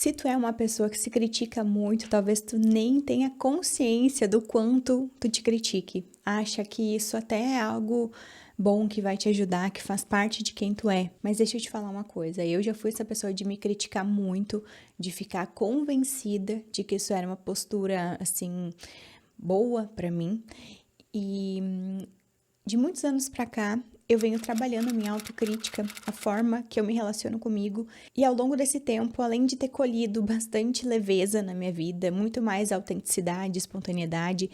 Se tu é uma pessoa que se critica muito, talvez tu nem tenha consciência do quanto tu te critique. Acha que isso até é algo bom que vai te ajudar, que faz parte de quem tu é. Mas deixa eu te falar uma coisa, eu já fui essa pessoa de me criticar muito, de ficar convencida de que isso era uma postura, assim, boa pra mim. E de muitos anos pra cá, eu venho trabalhando a minha autocrítica, a forma que eu me relaciono comigo, e ao longo desse tempo, além de ter colhido bastante leveza na minha vida, muito mais autenticidade, espontaneidade,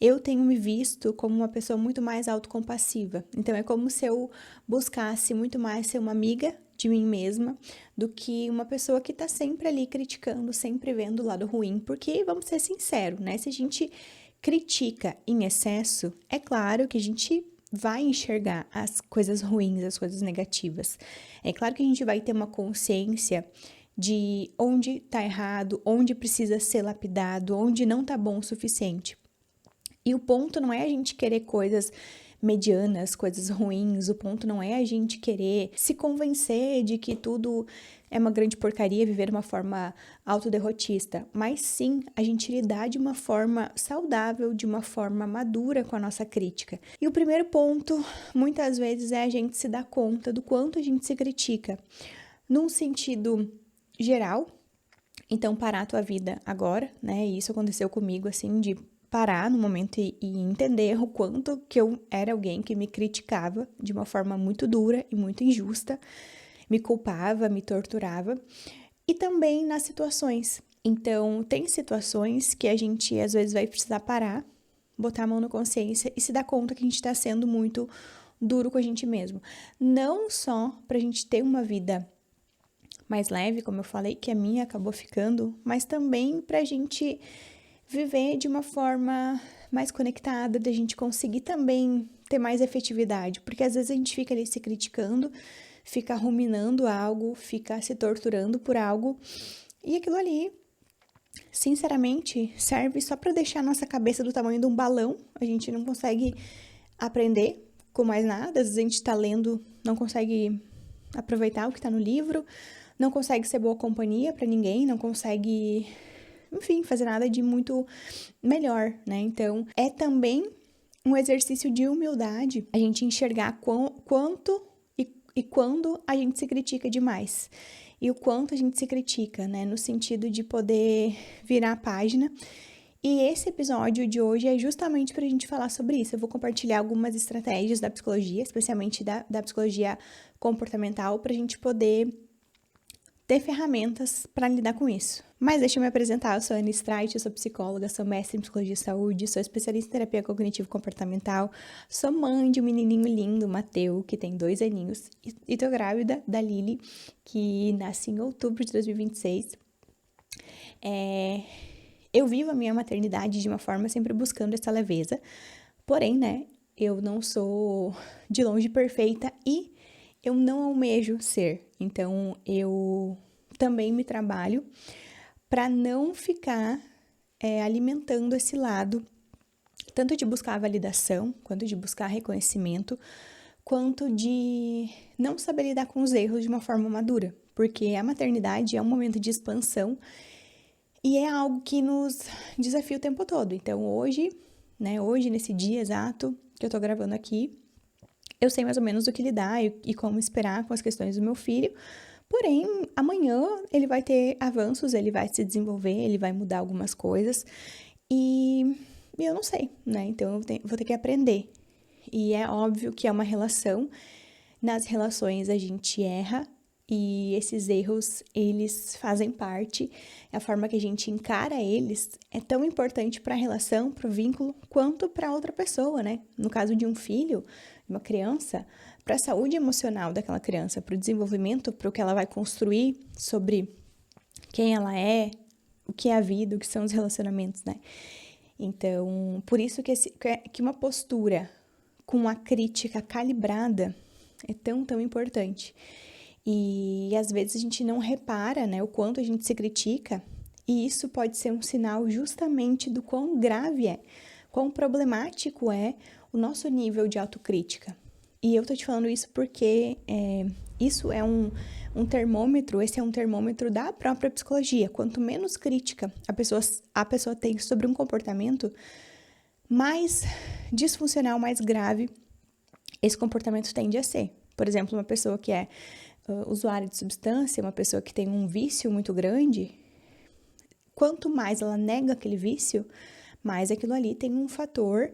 eu tenho me visto como uma pessoa muito mais autocompassiva. Então é como se eu buscasse muito mais ser uma amiga de mim mesma do que uma pessoa que tá sempre ali criticando, sempre vendo o lado ruim, porque vamos ser sinceros, né? Se a gente critica em excesso, é claro que a gente vai enxergar as coisas ruins, as coisas negativas. É claro que a gente vai ter uma consciência de onde tá errado, onde precisa ser lapidado, onde não tá bom o suficiente. E o ponto não é a gente querer coisas medianas, coisas ruins, o ponto não é a gente querer se convencer de que tudo é uma grande porcaria, viver de uma forma autoderrotista, mas sim a gente lidar de uma forma saudável, de uma forma madura com a nossa crítica. E o primeiro ponto, muitas vezes, é a gente se dar conta do quanto a gente se critica, num sentido geral. Então, parar a tua vida agora, né? E isso aconteceu comigo, assim, de parar no momento e entender o quanto que eu era alguém que me criticava de uma forma muito dura e muito injusta, me culpava, me torturava, e também nas situações. Então, tem situações que a gente às vezes vai precisar parar, botar a mão na consciência e se dar conta que a gente tá sendo muito duro com a gente mesmo. Não só pra gente ter uma vida mais leve, como eu falei, que a minha acabou ficando, mas também pra gente viver de uma forma mais conectada, da gente conseguir também ter mais efetividade, porque às vezes a gente fica ali se criticando, fica ruminando algo, fica se torturando por algo, e aquilo ali, sinceramente, serve só para deixar a nossa cabeça do tamanho de um balão, a gente não consegue aprender com mais nada, às vezes a gente tá lendo, não consegue aproveitar o que tá no livro, não consegue ser boa companhia para ninguém, não consegue, enfim, fazer nada de muito melhor, né? Então, é também um exercício de humildade a gente enxergar quanto e quando a gente se critica demais. E o quanto a gente se critica, né? No sentido de poder virar a página. E esse episódio de hoje é justamente para a gente falar sobre isso. Eu vou compartilhar algumas estratégias da psicologia, especialmente da psicologia comportamental, para a gente poder ter ferramentas para lidar com isso. Mas deixa eu me apresentar, eu sou Anne Streit, eu sou psicóloga, sou mestre em psicologia e saúde, sou especialista em terapia cognitivo-comportamental, sou mãe de um menininho lindo, Mateu, que tem 2 aninhos, e tô grávida da Lili, que nasce em outubro de 2026. Eu vivo a minha maternidade de uma forma sempre buscando essa leveza, porém, né, eu não sou de longe perfeita e eu não almejo ser. Então, eu também me trabalho para não ficar alimentando esse lado, tanto de buscar validação, quanto de buscar reconhecimento, quanto de não saber lidar com os erros de uma forma madura. Porque a maternidade é um momento de expansão e é algo que nos desafia o tempo todo. Então, hoje, nesse dia exato que eu tô gravando aqui, eu sei mais ou menos do que lidar e como esperar com as questões do meu filho, porém, amanhã ele vai ter avanços, ele vai se desenvolver, ele vai mudar algumas coisas e eu não sei, né? Então, vou ter que aprender. E é óbvio que é uma relação, nas relações a gente erra e esses erros, eles fazem parte, a forma que a gente encara eles é tão importante para a relação, para o vínculo, quanto para outra pessoa, né? No caso de um filho, uma criança, para a saúde emocional daquela criança, para o desenvolvimento, para o que ela vai construir sobre quem ela é, o que é a vida, o que são os relacionamentos, né? Então, por isso que uma postura com a crítica calibrada é tão importante. E às vezes a gente não repara, né, o quanto a gente se critica, e isso pode ser um sinal justamente do quão grave é, quão problemático é o nosso nível de autocrítica. E eu tô te falando isso porque Isso é um termômetro, esse é um termômetro da própria psicologia. Quanto menos crítica a pessoa tem sobre um comportamento, mais disfuncional, mais grave esse comportamento tende a ser. Por exemplo, uma pessoa que é usuária de substância, uma pessoa que tem um vício muito grande, quanto mais ela nega aquele vício, mais aquilo ali tem um fator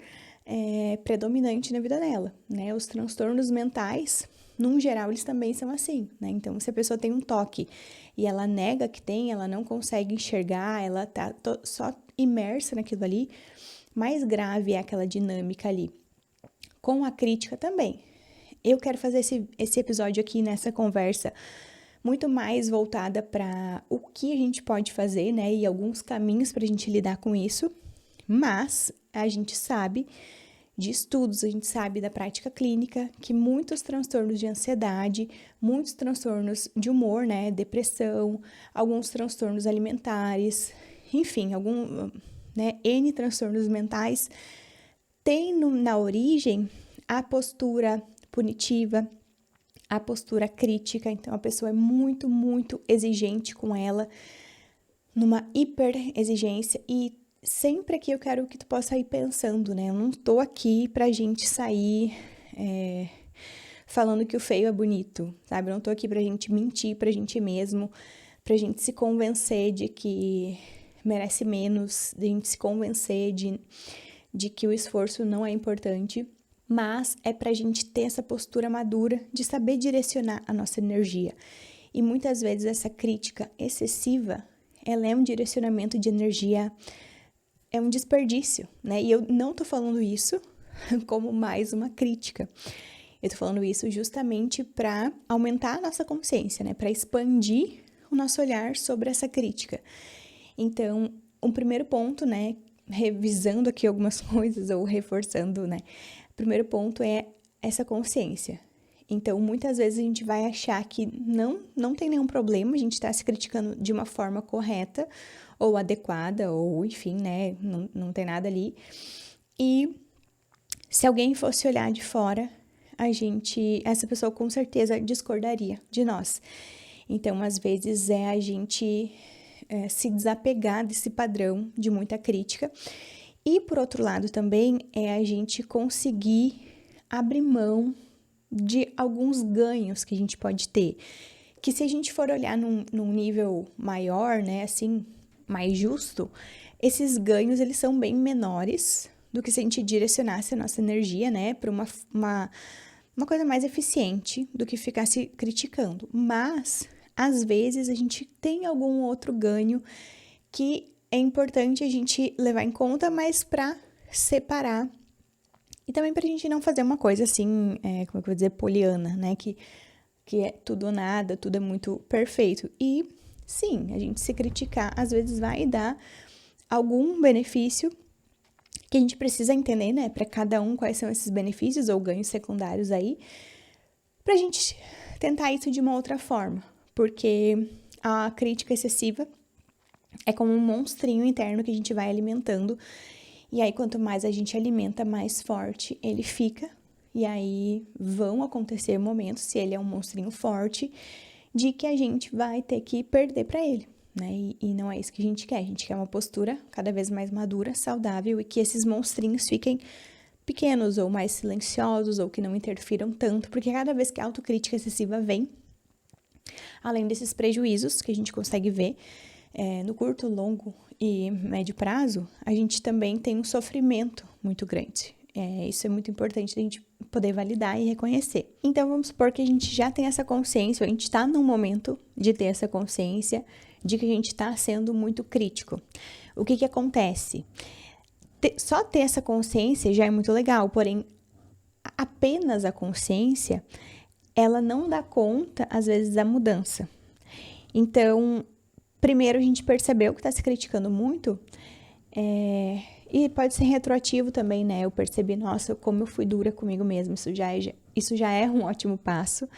predominante na vida dela, né? Os transtornos mentais, num geral, eles também são assim, né? Então, se a pessoa tem um toque e ela nega que tem, ela não consegue enxergar, ela tá só imersa naquilo ali, mais grave é aquela dinâmica ali. Com a crítica também. Eu quero fazer esse episódio aqui nessa conversa muito mais voltada para o que a gente pode fazer, né? E alguns caminhos para a gente lidar com isso. Mas a gente sabe de estudos, a gente sabe da prática clínica que muitos transtornos de ansiedade, muitos transtornos de humor, né? Depressão, alguns transtornos alimentares, enfim, N transtornos mentais tem na origem a postura punitiva, a postura crítica. Então, a pessoa é muito, muito exigente com ela, numa hiper exigência. E sempre aqui eu quero que tu possa ir pensando, né? Eu não tô aqui pra gente sair falando que o feio é bonito, sabe? Eu não tô aqui pra gente mentir pra gente mesmo, pra gente se convencer de que merece menos, de gente se convencer de que o esforço não é importante, mas é pra gente ter essa postura madura de saber direcionar a nossa energia. E muitas vezes essa crítica excessiva, ela é um direcionamento de energia, é um desperdício, né? E eu não tô falando isso como mais uma crítica. Eu tô falando isso justamente para aumentar a nossa consciência, né? Para expandir o nosso olhar sobre essa crítica. Então, um primeiro ponto, né? Revisando aqui algumas coisas ou reforçando, né? O primeiro ponto é essa consciência. Então, muitas vezes a gente vai achar que não tem nenhum problema, a gente tá se criticando de uma forma correta ou adequada, ou enfim, né? Não tem nada ali. E se alguém fosse olhar de fora, essa pessoa com certeza discordaria de nós. Então, às vezes, é a gente se desapegar desse padrão de muita crítica. E, por outro lado, também é a gente conseguir abrir mão de alguns ganhos que a gente pode ter. Que se a gente for olhar num nível maior, né, assim, mais justo, esses ganhos, eles são bem menores do que se a gente direcionasse a nossa energia, né, para uma coisa mais eficiente do que ficar se criticando. Mas às vezes a gente tem algum outro ganho que é importante a gente levar em conta, mas para separar. E também pra gente não fazer uma coisa assim, como é que eu vou dizer, poliana, né? Que é tudo ou nada, tudo é muito perfeito. E sim, a gente se criticar às vezes vai dar algum benefício que a gente precisa entender, né? Pra cada um quais são esses benefícios ou ganhos secundários aí, pra gente tentar isso de uma outra forma. Porque a crítica excessiva é como um monstrinho interno que a gente vai alimentando. E aí, quanto mais a gente alimenta, mais forte ele fica. E aí, vão acontecer momentos, se ele é um monstrinho forte, de que a gente vai ter que perder para ele, né? E não é isso que a gente quer. A gente quer uma postura cada vez mais madura, saudável e que esses monstrinhos fiquem pequenos ou mais silenciosos ou que não interfiram tanto. Porque cada vez que a autocrítica excessiva vem, além desses prejuízos que a gente consegue ver no curto, longo e médio prazo, a gente também tem um sofrimento muito grande. Isso é muito importante a gente poder validar e reconhecer. Então, vamos supor que a gente já tem essa consciência, ou a gente está num momento de ter essa consciência de que a gente está sendo muito crítico. O que acontece? Só ter essa consciência já é muito legal, porém, apenas a consciência, ela não dá conta, às vezes, da mudança. Então, primeiro a gente percebeu que está se criticando muito, e pode ser retroativo também, né? Eu percebi, nossa, como eu fui dura comigo mesma, isso já é um ótimo passo.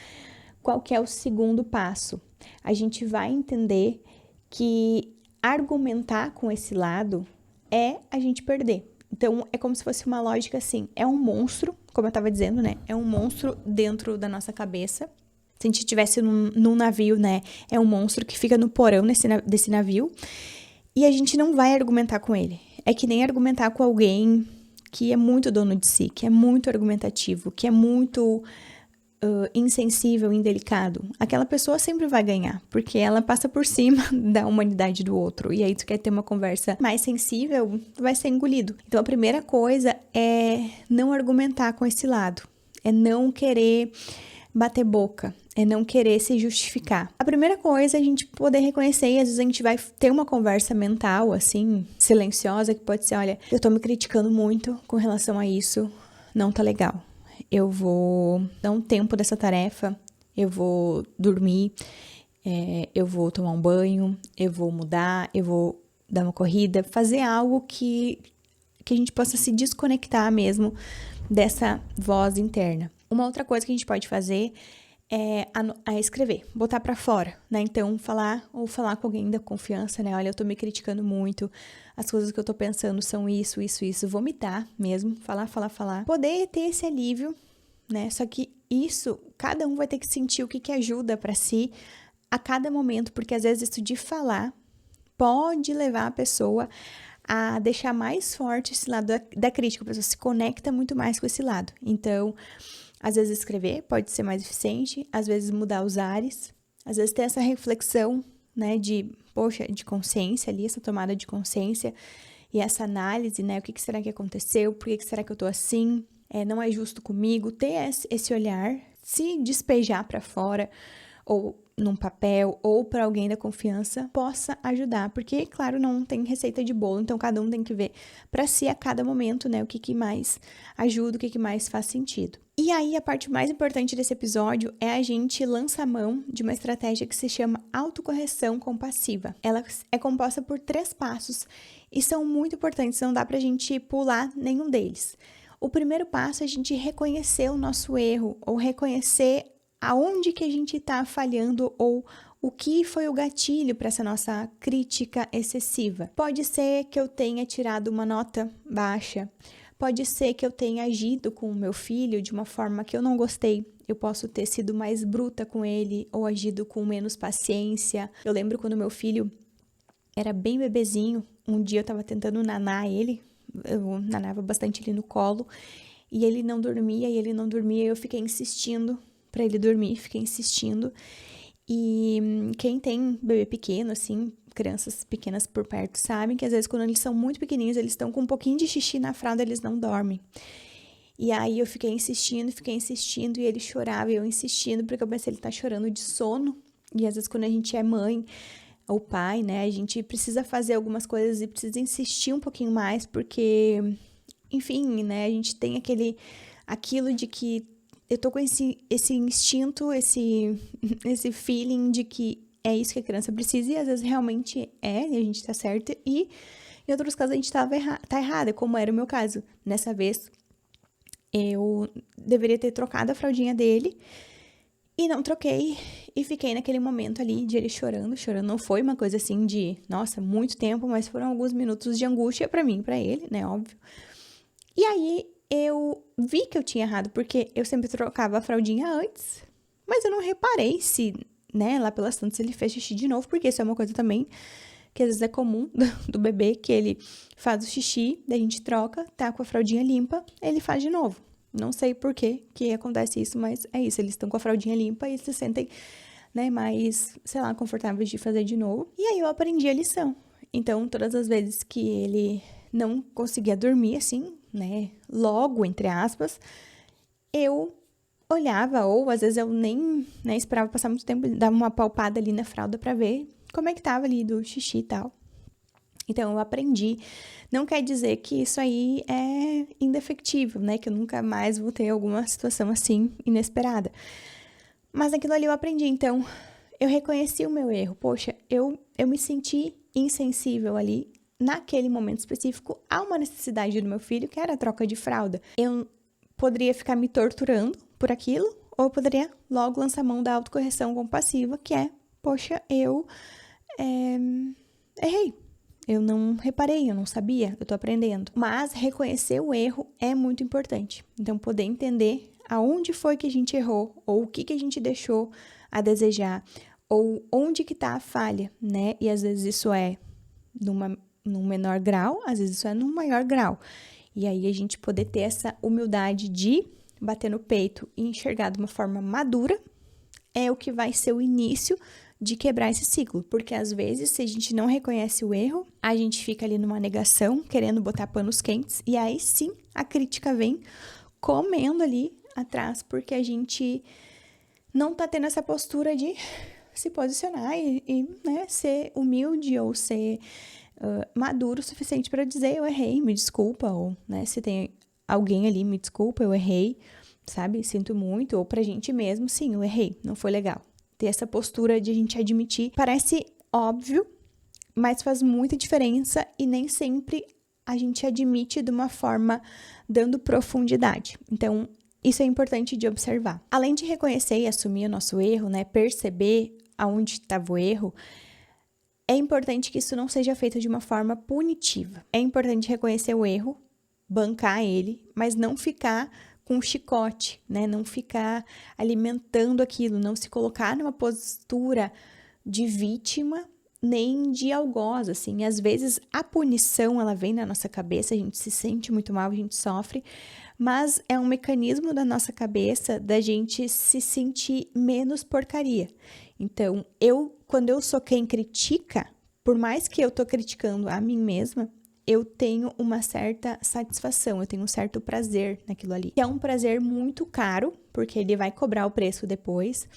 Qual que é o segundo passo? A gente vai entender que argumentar com esse lado é a gente perder. Então, é como se fosse uma lógica assim, é um monstro, como eu estava dizendo, né? É um monstro dentro da nossa cabeça. Se a gente estivesse num navio, né, é um monstro que fica no porão desse navio e a gente não vai argumentar com ele. É que nem argumentar com alguém que é muito dono de si, que é muito argumentativo, que é muito insensível, indelicado. Aquela pessoa sempre vai ganhar, porque ela passa por cima da humanidade do outro. E aí tu quer ter uma conversa mais sensível, vai ser engolido. Então a primeira coisa é não argumentar com esse lado, é não querer bater boca, é não querer se justificar. A primeira coisa é a gente poder reconhecer, e às vezes a gente vai ter uma conversa mental, assim, silenciosa, que pode ser, olha, eu tô me criticando muito com relação a isso, não tá legal. Eu vou dar um tempo dessa tarefa, eu vou dormir, eu vou tomar um banho, eu vou mudar, eu vou dar uma corrida, fazer algo que a gente possa se desconectar mesmo dessa voz interna. Uma outra coisa que a gente pode fazer é escrever, botar pra fora, né? Então, falar com alguém da confiança, né? Olha, eu tô me criticando muito, as coisas que eu tô pensando são isso, vomitar mesmo, falar. Poder ter esse alívio, né? Só que isso, cada um vai ter que sentir o que ajuda pra si a cada momento, porque às vezes isso de falar pode levar a pessoa a deixar mais forte esse lado da crítica, a pessoa se conecta muito mais com esse lado. Então, às vezes escrever pode ser mais eficiente, às vezes mudar os ares, às vezes ter essa reflexão, né, de consciência ali, essa tomada de consciência e essa análise, né, o que será que aconteceu, por que será que eu tô assim, não é justo comigo, ter esse olhar, se despejar para fora, ou num papel, ou para alguém da confiança, possa ajudar, porque, claro, não tem receita de bolo, então cada um tem que ver para si a cada momento, né, o que mais ajuda, o que mais faz sentido. E aí, a parte mais importante desse episódio é a gente lançar mão de uma estratégia que se chama autocorreção compassiva. Ela é composta por 3 passos e são muito importantes, não dá pra gente pular nenhum deles. O primeiro passo é a gente reconhecer o nosso erro, ou reconhecer aonde que a gente tá falhando, ou o que foi o gatilho para essa nossa crítica excessiva. Pode ser que eu tenha tirado uma nota baixa, pode ser que eu tenha agido com o meu filho de uma forma que eu não gostei. Eu posso ter sido mais bruta com ele ou agido com menos paciência. Eu lembro quando meu filho era bem bebezinho, um dia eu tava tentando nanar ele, eu nanava bastante ele no colo, e ele não dormia, e eu fiquei insistindo para ele dormir, E quem tem bebê pequeno, assim, crianças pequenas por perto, sabem que às vezes quando eles são muito pequenininhos, eles estão com um pouquinho de xixi na fralda, eles não dormem. E aí eu fiquei insistindo, e ele chorava, e eu insistindo, porque eu pensei, ele tá chorando de sono. E às vezes quando a gente é mãe ou pai, né, a gente precisa fazer algumas coisas e precisa insistir um pouquinho mais, porque, enfim, né, a gente tem aquilo de que eu tô com esse instinto, esse feeling de que é isso que a criança precisa, e às vezes realmente e a gente tá certa, e em outros casos a gente tá errada, como era o meu caso. Nessa vez, eu deveria ter trocado a fraldinha dele, e não troquei, e fiquei naquele momento ali de ele chorando. Não foi uma coisa assim de, nossa, muito tempo, mas foram alguns minutos de angústia pra mim, pra ele, né, óbvio. E aí, eu vi que eu tinha errado, porque eu sempre trocava a fraldinha antes, mas eu não reparei se, né, lá pelas tantas ele fez xixi de novo, porque isso é uma coisa também que às vezes é comum do bebê, que ele faz o xixi, daí a gente troca, tá com a fraldinha limpa, ele faz de novo. Não sei por que acontece isso, mas é isso, eles estão com a fraldinha limpa e eles se sentem, né, mais, sei lá, confortáveis de fazer de novo. E aí eu aprendi a lição. Então, todas as vezes que ele não conseguia dormir, assim, né, logo, entre aspas, eu olhava, ou às vezes eu nem, né, esperava passar muito tempo, dava uma palpada ali na fralda pra ver como é que tava ali do xixi e tal. Então, eu aprendi. Não quer dizer que isso aí é indefectível, né, que eu nunca mais vou ter alguma situação assim, inesperada. Mas aquilo ali eu aprendi, então, eu reconheci o meu erro. Poxa, eu me senti insensível ali, naquele momento específico, a uma necessidade do meu filho, que era a troca de fralda. Eu poderia ficar me torturando por aquilo, ou eu poderia logo lançar mão da autocorreção compassiva, que é, poxa, eu errei. Eu não reparei, eu não sabia, eu tô aprendendo. Mas reconhecer o erro é muito importante. Então, poder entender aonde foi que a gente errou, ou o que a gente deixou a desejar, ou onde que tá a falha, né? E às vezes isso é num menor grau, às vezes isso é num maior grau. E aí a gente poder ter essa humildade de bater no peito e enxergar de uma forma madura é o que vai ser o início de quebrar esse ciclo. Porque às vezes, se a gente não reconhece o erro, a gente fica ali numa negação, querendo botar panos quentes, e aí sim a crítica vem comendo ali atrás, porque a gente não tá tendo essa postura de se posicionar e né, ser humilde ou ser maduro o suficiente para dizer eu errei, me desculpa, ou né, se tem alguém ali, me desculpa, eu errei, sabe, sinto muito, ou pra gente mesmo, sim, eu errei, não foi legal. Ter essa postura de a gente admitir, parece óbvio, mas faz muita diferença e nem sempre a gente admite de uma forma dando profundidade. Então, isso é importante de observar. Além de reconhecer e assumir o nosso erro, né, perceber aonde estava o erro, é importante que isso não seja feito de uma forma punitiva. É importante reconhecer o erro, bancar ele, mas não ficar com chicote, né? Não ficar alimentando aquilo, não se colocar numa postura de vítima nem de algoz, assim. Às vezes a punição, ela vem na nossa cabeça, a gente se sente muito mal, a gente sofre, mas é um mecanismo da nossa cabeça da gente se sentir menos porcaria. Então, quando eu sou quem critica, por mais que eu tô criticando a mim mesma, eu tenho uma certa satisfação, eu tenho um certo prazer naquilo ali. Que é um prazer muito caro, porque ele vai cobrar o preço depois,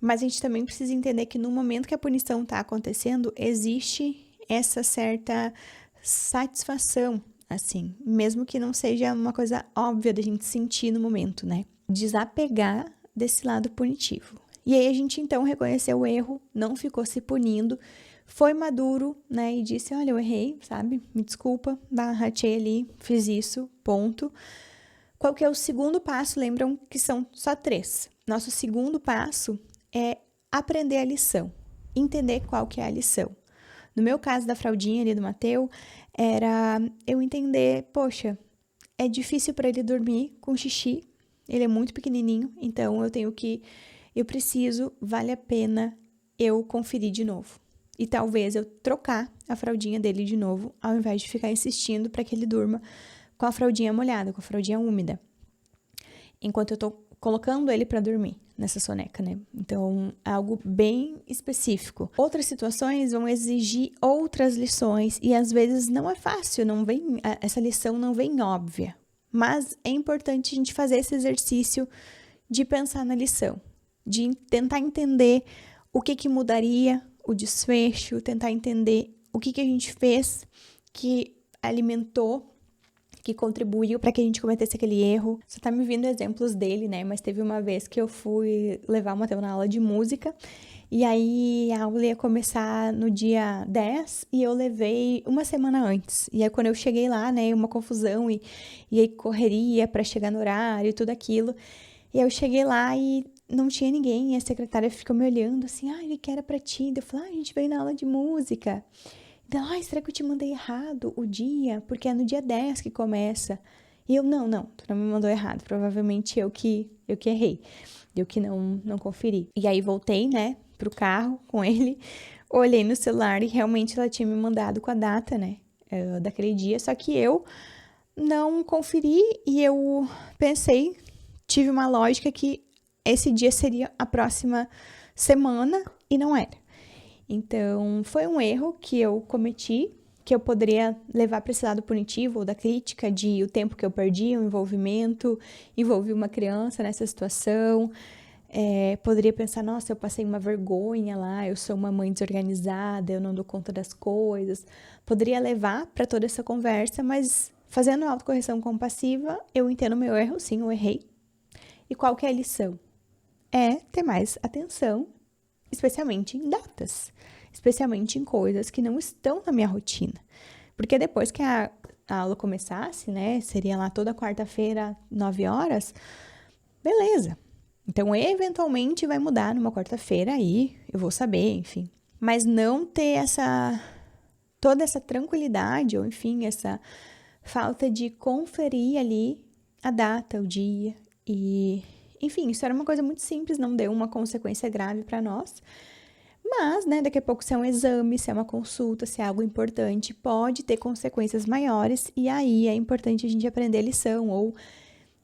mas a gente também precisa entender que no momento que a punição tá acontecendo, existe essa certa satisfação, assim, mesmo que não seja uma coisa óbvia da gente sentir no momento, né? Desapegar desse lado punitivo. E aí a gente então reconheceu o erro, não ficou se punindo, foi maduro, né, e disse, olha, eu errei, sabe, me desculpa, ratei ali, fiz isso, ponto. Qual que é o segundo passo? Lembram que são só 3. Nosso segundo passo é aprender a lição, entender qual que é a lição. No meu caso da fraldinha ali do Mateu, era eu entender, poxa, é difícil para ele dormir com xixi, ele é muito pequenininho, então eu preciso, vale a pena eu conferir de novo. E talvez eu trocar a fraldinha dele de novo, ao invés de ficar insistindo para que ele durma com a fraldinha molhada, com a fraldinha úmida. Enquanto eu tô colocando ele para dormir nessa soneca, né? Então, é algo bem específico. Outras situações vão exigir outras lições e às vezes não é fácil, essa lição não vem óbvia. Mas é importante a gente fazer esse exercício de pensar na lição, de tentar entender o que mudaria o desfecho, tentar entender o que a gente fez que alimentou, que contribuiu para que a gente cometesse aquele erro. Só tá me vindo exemplos dele, né? Mas teve uma vez que eu fui levar o Mateu na aula de música e aí a aula ia começar no dia 10 e eu levei uma semana antes. E aí quando eu cheguei lá, né, uma confusão e aí correria para chegar no horário e tudo aquilo. E aí eu cheguei lá e não tinha ninguém, e a secretária ficou me olhando assim, o que era pra ti? Eu falei, a gente veio na aula de música. Então, será que eu te mandei errado o dia? Porque é no dia 10 que começa. E eu, não, tu não me mandou errado, provavelmente eu que errei, eu que não conferi. E aí voltei, né, pro carro com ele, olhei no celular e realmente ela tinha me mandado com a data, né, daquele dia, só que eu não conferi e eu pensei, tive uma lógica que esse dia seria a próxima semana e não era. Então, foi um erro que eu cometi, que eu poderia levar para esse lado punitivo ou da crítica de o tempo que eu perdi, o envolvimento, envolvi uma criança nessa situação. Poderia pensar, nossa, eu passei uma vergonha lá, eu sou uma mãe desorganizada, eu não dou conta das coisas. Poderia levar para toda essa conversa, mas fazendo autocorreção compassiva, eu entendo meu erro, sim, eu errei. E qual que é a lição? É ter mais atenção, especialmente em datas, especialmente em coisas que não estão na minha rotina. Porque depois que a aula começasse, né, seria lá toda quarta-feira, 9 horas, beleza. Então, eventualmente vai mudar numa quarta-feira, aí eu vou saber, enfim. Mas não ter toda essa tranquilidade, ou enfim, essa falta de conferir ali a data, o dia, e enfim, isso era uma coisa muito simples, não deu uma consequência grave para nós. Mas, né, daqui a pouco se é um exame, se é uma consulta, se é algo importante, pode ter consequências maiores e aí é importante a gente aprender a lição ou,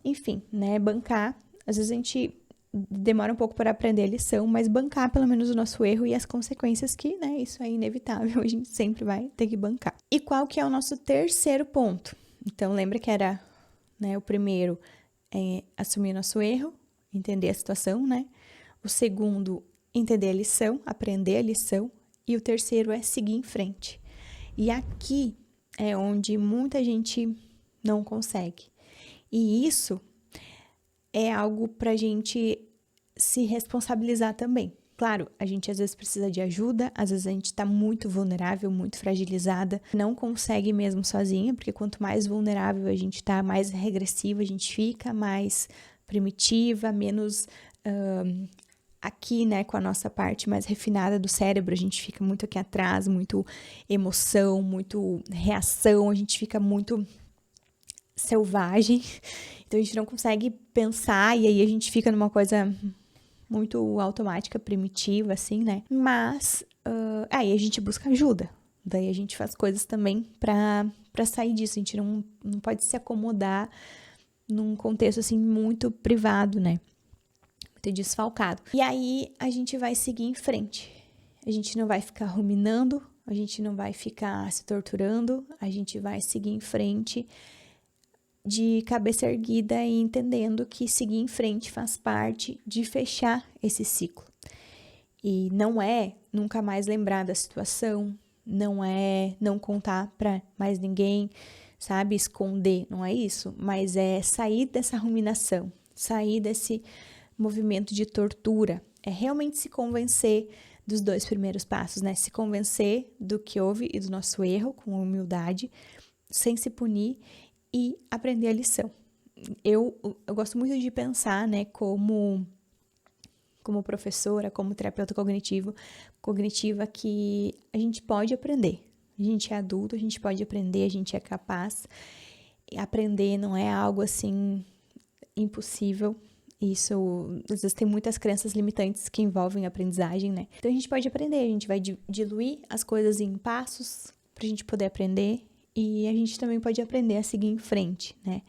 enfim, né, bancar. Às vezes a gente demora um pouco para aprender a lição, mas bancar pelo menos o nosso erro e as consequências que, né, isso é inevitável, a gente sempre vai ter que bancar. E qual que é o nosso terceiro ponto? Então, lembra que era, né, o primeiro é assumir nosso erro, entender a situação, né? O segundo, entender a lição, aprender a lição. E o terceiro é seguir em frente. E aqui é onde muita gente não consegue. E isso é algo pra gente se responsabilizar também. Claro, a gente às vezes precisa de ajuda, às vezes a gente tá muito vulnerável, muito fragilizada, não consegue mesmo sozinha, porque quanto mais vulnerável a gente tá, mais regressiva a gente fica, mais primitiva, menos aqui, né, com a nossa parte mais refinada do cérebro, a gente fica muito aqui atrás, muito emoção, muito reação, a gente fica muito selvagem, então a gente não consegue pensar e aí a gente fica numa coisa muito automática, primitiva, assim, né? Mas aí a gente busca ajuda. Daí a gente faz coisas também pra sair disso. A gente não pode se acomodar num contexto, assim, muito privado, né? Muito desfalcado. E aí a gente vai seguir em frente. A gente não vai ficar ruminando, a gente não vai ficar se torturando, a gente vai seguir em frente de cabeça erguida e entendendo que seguir em frente faz parte de fechar esse ciclo. E não é nunca mais lembrar da situação, não é não contar para mais ninguém, sabe, esconder, não é isso, mas é sair dessa ruminação, sair desse movimento de tortura, é realmente se convencer dos 2 primeiros passos, né? Se convencer do que houve e do nosso erro com humildade, sem se punir e aprender a lição. Eu gosto muito de pensar, né, como professora, como terapeuta cognitiva, que a gente pode aprender. A gente é adulto, a gente pode aprender, a gente é capaz. E aprender não é algo, assim, impossível. Isso, às vezes tem muitas crenças limitantes que envolvem a aprendizagem, né? Então a gente pode aprender, a gente vai diluir as coisas em passos pra gente poder aprender. E a gente também pode aprender a seguir em frente, né?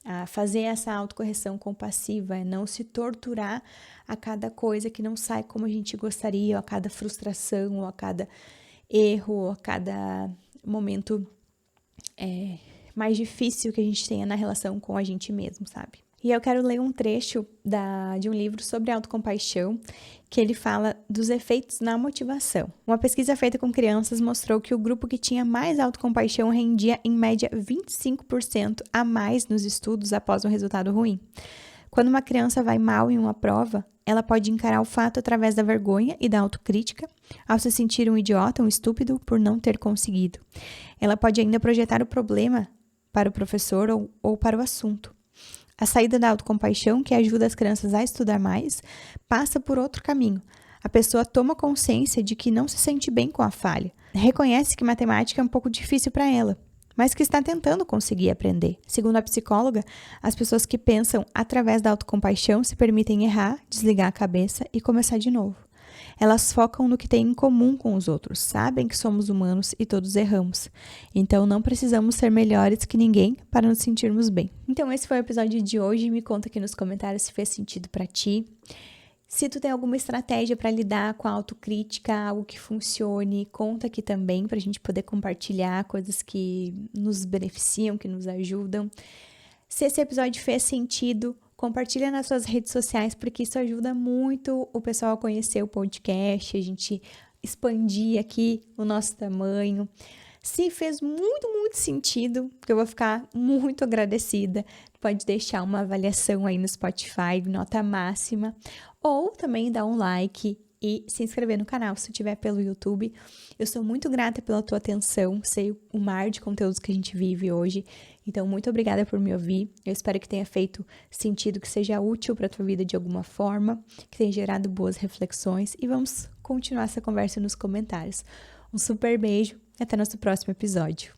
A fazer essa autocorreção compassiva, não se torturar a cada coisa que não sai como a gente gostaria, ou a cada frustração, ou a cada erro, ou a cada momento mais difícil que a gente tenha na relação com a gente mesmo, sabe? E eu quero ler um trecho de um livro sobre autocompaixão, que ele fala dos efeitos na motivação. Uma pesquisa feita com crianças mostrou que o grupo que tinha mais autocompaixão rendia, em média, 25% a mais nos estudos após um resultado ruim. Quando uma criança vai mal em uma prova, ela pode encarar o fato através da vergonha e da autocrítica, ao se sentir um idiota, um estúpido, por não ter conseguido. Ela pode ainda projetar o problema para o professor ou para o assunto. A saída da autocompaixão, que ajuda as crianças a estudar mais, passa por outro caminho. A pessoa toma consciência de que não se sente bem com a falha. Reconhece que matemática é um pouco difícil para ela, mas que está tentando conseguir aprender. Segundo a psicóloga, as pessoas que pensam através da autocompaixão se permitem errar, desligar a cabeça e começar de novo. Elas focam no que têm em comum com os outros, sabem que somos humanos e todos erramos. Então não precisamos ser melhores que ninguém para nos sentirmos bem. Então esse foi o episódio de hoje, me conta aqui nos comentários se fez sentido para ti. Se tu tem alguma estratégia para lidar com a autocrítica, algo que funcione, conta aqui também para a gente poder compartilhar coisas que nos beneficiam, que nos ajudam. Se esse episódio fez sentido, compartilha nas suas redes sociais, porque isso ajuda muito o pessoal a conhecer o podcast, a gente expandir aqui o nosso tamanho. Se fez muito, muito sentido, eu vou ficar muito agradecida, pode deixar uma avaliação aí no Spotify, nota máxima, ou também dar um like e se inscrever no canal, se estiver pelo YouTube. Eu sou muito grata pela tua atenção, sei o mar de conteúdos que a gente vive hoje, então muito obrigada por me ouvir. Eu espero que tenha feito sentido, que seja útil para a tua vida de alguma forma, que tenha gerado boas reflexões e vamos continuar essa conversa nos comentários. Um super beijo e até nosso próximo episódio.